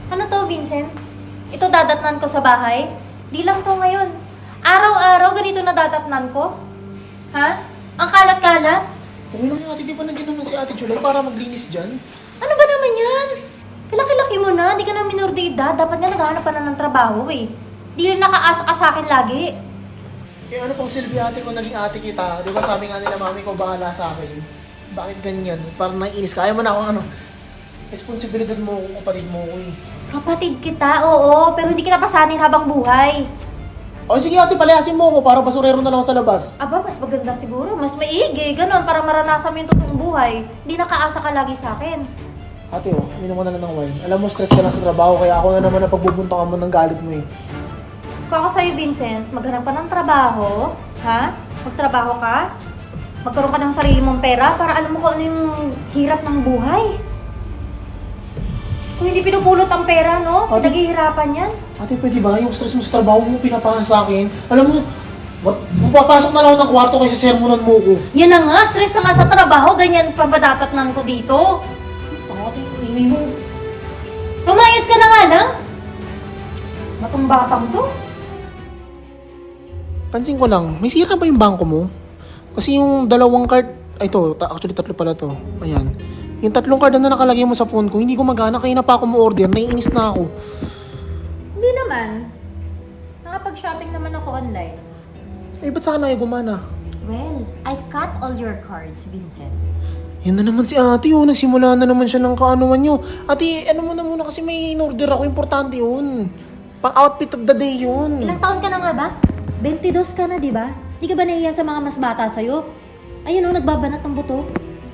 Ano to, Vincent? Ito dadatnan ko sa bahay? Di lang to ngayon. Araw-araw ganito na dadatnan ko? Ha? Ang kalat-kalat? Okay lang yung ate, di ba nandiyan naman si Ate July para maglinis dyan? Ano ba naman yan? Kalaki-laki mo na, di ka na minor de edad. Dapat nga naghahanap pa na ng trabaho eh. Di rin nakaasa ka sa akin lagi. Eh ano pang silbi ate ko naging ate kita? Di ba sabi nga nila mami ko bahala sa akin? Bakit ganyan? Parang naiinis ka. Ayaw mo na akong ano. Responsibilidad mo kung kapatid mo ko eh. Kapatid kita, oo. Pero hindi kita pasanin habang buhay. O sige ate, palayasin mo ako para basurero na lang ako sa labas. Aba, mas maganda siguro. Mas maigi. Ganon, para maranasan mo yung totoong buhay. Hindi nakaasa ka lagi sa akin. Ate oh, uminom ko na lang ng wine. Alam mo, stress ka na sa trabaho kaya ako na naman ang pagbubuntakan mo ng galit mo eh. Kung ako sa'yo, Vincent, maghanap ka ng trabaho, ha? Magtrabaho ka? Magkaroon ka ng sarili mong pera para alam mo kung ano yung hirap ng buhay. Kung hindi pinupulot ang pera, no? Ate- Naghihirapan yan. Ate, pwede ba? Yung stress mo sa trabaho mo pinapasa sa akin. Alam mo, papasok na lang ako ng kwarto kaysa sermonan mo ko. Yan na nga, stress na nga sa trabaho, ganyan pa badatatnan ko dito. Ate, hindi mo. Lumayas ka na nga lang. Batang-batang to. Pansin ko lang, may sira ba yung bangko mo? Kasi yung dalawang card, ay ito, actually tatlo pala to. Ayan. Yung tatlong card na nakalagay mo sa phone ko, hindi gumagana, kaya na pa ako mo-order, naiinis na ako. Hindi naman. Nakapag-shopping naman ako online. Eh, ba't saan na gumana? Well, I cut all your cards, Vincent. Yan na naman si ate, oh. Nagsimula na naman siya ng kaanuman nyo. Ate, ano mo na muna kasi may in-order ako, importante yun. Pang-outfit of the day yun. Ilang taon ka na nga ba? 22 ka na, di ba? Di ka ba nahiya sa mga mas bata sa'yo? Ayun o, nagbabanat ng buto.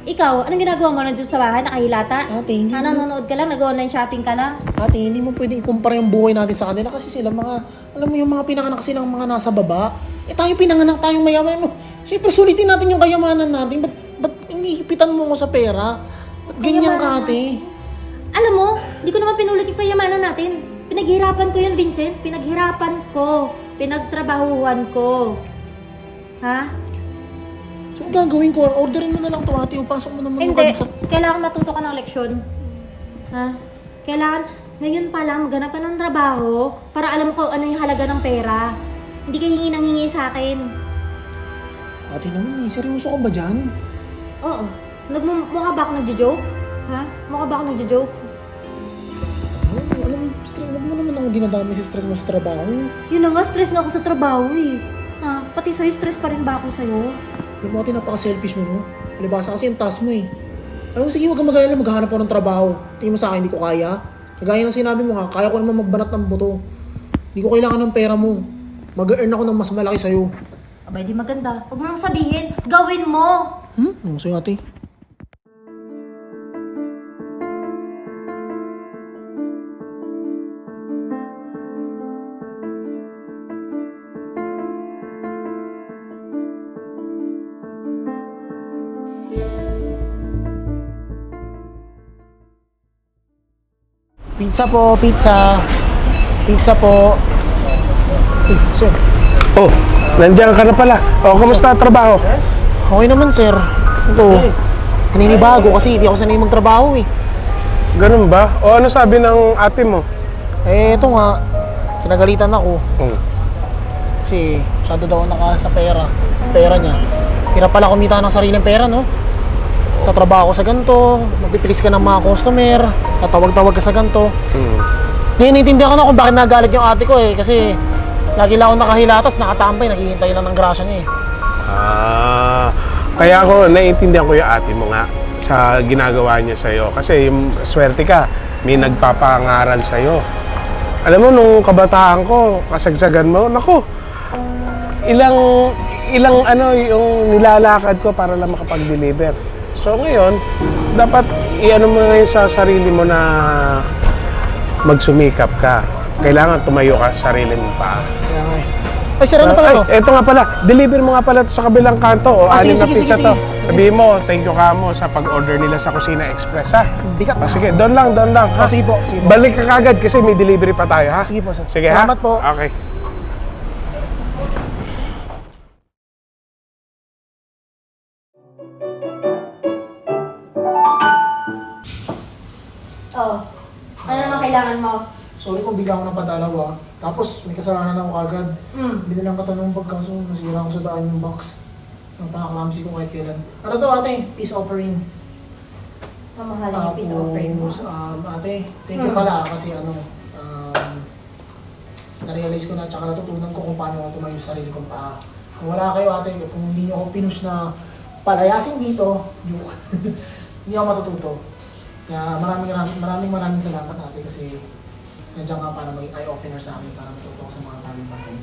Ikaw, anong ginagawa mo nandun sa bahay? Nakahilata? Ate, hindi Nanonood ka lang? Nag-online shopping ka lang? Ate, hindi mo pwede ikumpara yung buhay natin sa kanila kasi sila mga, alam mo yung mga pinanganak silang mga nasa baba. Eh tayo pinanganak tayong mayaman mo. Siyempre sulitin natin yung kayamanan natin. Ba't inihipitan mo ko sa pera? Ba't ganyan ka, ate? Alam mo, di ko naman pinulit yung kayamanan natin. Pinaghirapan ko yun, Vincent. Pinaghirapan ko. Pinagtrabahuhan ko. Ha? So, gagawin ko, orderin mo na lang to, ate. Pasok mo naman yung Hindi. sa... Kailangan matuto ka ng leksyon. Ha? Kailangan, ngayon pa lang, maghanap ka ng trabaho para alam ko ano yung halaga ng pera. Hindi ka hingi ng hingi sa akin. Ate naman eh, seryoso ka ba dyan? Oo. Mukha ba ako nagjo-joke? Ha? Mukha ba ako nagjo-joke? Alam mo, huwag mo naman akong dinadami sa stress mo sa trabaho. Yun na nga, stress nga ako sa trabaho eh. Ha? Pati sa'yo, stress pa rin ba ako sa'yo? Alam mo, ate, napaka-selfish mo, no? Palibasa kasi yung task mo eh. Alam mo, sige, huwag kang mag-alala, maghahanap ako ng trabaho. Tingin mo sa akin, hindi ko kaya. Kagaya ng sinabi mo nga, kaya ko naman magbanat ng buto. Hindi ko kailangan ng pera mo. Mag-earn ako ng mas malaki sa'yo. Abay, di maganda. Huwag mo nang sabihin, gawin mo! Ano sa'yo, ate? Pizza po, pizza. Pizza po. Uy, sir. Oh, nandiyan ka na pala. Oh, kumusta ang trabaho? Okay naman, sir. Ito, naninibago kasi hindi ako sanay magtrabaho eh. Ganun ba? O ano sabi ng ate mo? Eh, ito nga, kinagalitan ako. Hmm. Kasi masyado daw ako naka sa pera niya. Hirap pala kumita ng sariling pera, no? Tatrabaho ko sa ganito, magpipilis ka ng mga customer, tatawag-tawag ka sa ganito. Naiintindihan ko na kung bakit nagalit yung ate ko eh, kasi lagi lang ako nakahilatas, nakatambay, naghihintay lang ng grasya niya eh. Kaya ako naiintindihan ko yung ate mo nga sa ginagawa niya sa'yo. Kasi swerte ka, may nagpapangaral sa'yo. Alam mo, nung kabataan ko, kasagsagan mo, naku, ilang ano yung nilalakad ko para lang makapag-deliver. So ngayon, dapat i-ano mo ngayon sa sarili mo na magsumikap ka. Kailangan tumayo ka sa sarili mo pa. Kaya nga eh. Ay, sir, ano pala to? Eto nga pala, deliver mo nga pala to sa kabilang kanto. O, anim na sige, pizza sige. to. Sabihin mo, thank you ka mo sa pag-order nila sa Kusina Express, ha? Bigat na. Sige, doon lang, ha? Sige po, sige po. Balik ka kagad kasi may delivery pa tayo, ha? Sige po, sir. Sige, ha? Salamat po. Okay. Oh, Ano naman kailangan mo? Sorry kung bigla ako napadalaw. Tapos may kasalanan ako kagad. Binilang ka ng bag kaso nasira ko sa daan yung box. Napaka-clumsy ko kahit kailan. Ano to ate? Peace offering. Mamahalin yung piece of frame mo. Ate, thank you pala kasi na-realize ko na tsaka natutunan ko kung paano ako tumayo sa sarili kong paa. Kung wala kayo ate, kung hindi nyo ako pinush na palayasin dito, hindi ako matututo. Kaya maraming salamat ate kasi nandiyan nga para maging eye-opener sa akin para matuto ko sa mga tamang bagay.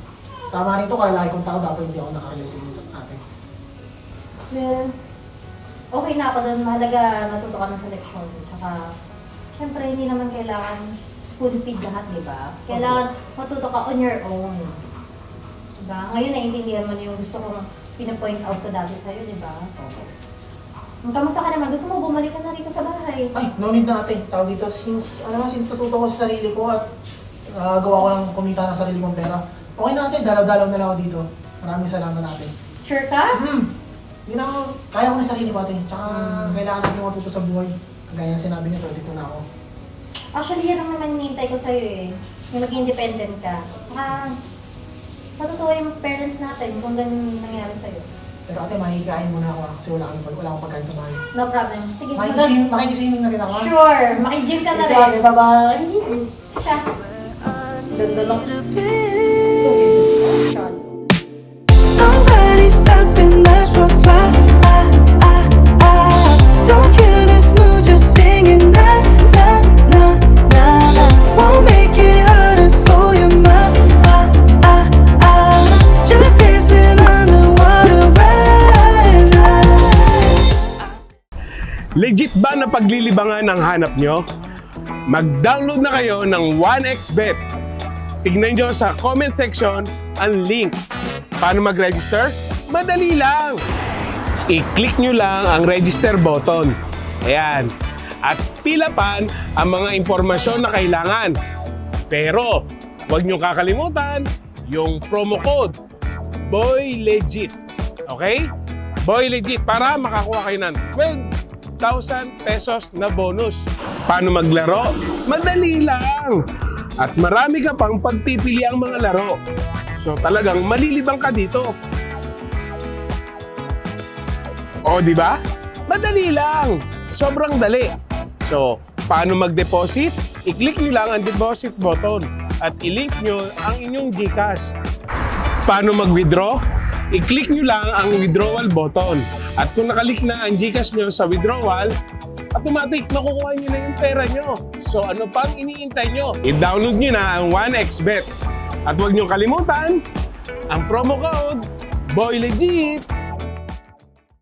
Tama rin ito, kalalaki kong tao, dapat hindi ako nakarealize yung ate. Well, okay na ako doon. Mahalaga natuto ka ng selection. Tsaka, syempre hindi naman kailangan spoon feed lahat, di ba? Kailangan matuto ka on your own. Diba? Ngayon naiintindihan mo na yung gusto kong pinapoint out ko dati sa'yo, di ba? Kamusta ka naman? Gusto mo bumalik ka na rito sa bahay? Ay, no need na ate. Tawag dito, since natuto ko sa sarili ko at gawa ko ng kumita ng sarili kong pera, okay na ate, dalaw-dalaw na lang ako dito. Maraming salamat ate. Sure ka? Hindi na ako, kaya ko na sarili ko ate. Tsaka kailangan natin matuto sa buhay. Gaya ng sinabi niya, dito na ako. Actually, yan ang naman hinihintay ko sa'yo eh. Yung maging independent ka. Tsaka, matutuwa yung parents natin kung ganun nangyari sa'yo. Pero ate, makikikain muna ako kasi wala akong pagkain sa bahay. No problem. Sige, Makikiswimming na rin ako. Sure! Makigym ka na Ito rin. ate, bye-bye! Siya. Ganda lang. Nobody's stopping us from fly. Don't kill this mood, just singing na na na na. Won't make it harder for you, just dancing on the water right. Legit ba na paglilibangan ang hanap nyo? Mag-download na kayo ng 1xBet. Tignan nyo sa comment section ang link. Paano mag-register? Madali lang! I-click nyo lang ang register button. Ayan. At pilapan ang mga impormasyon na kailangan. Pero, huwag nyo kakalimutan yung promo code BOYLEGIT. Okay? BOYLEGIT para makakuha kayo ng 12,000 pesos na bonus. Paano maglaro? Madali lang! At marami ka pang pagpipili ang mga laro. So talagang malilibang ka dito. O, di ba? Madali lang. Sobrang dali. So, paano mag-deposit? I-click nyo lang ang deposit button at i-link nyo ang inyong GCash. Paano mag-withdraw? I-click nyo lang ang withdrawal button. At kung nakalik na ang GCash nyo sa withdrawal, automatic makukuha nyo na yung pera nyo. So ano pang iniintay nyo? I-download nyo na ang 1xBet. At huwag nyo kalimutan ang promo code BOYLEGIT.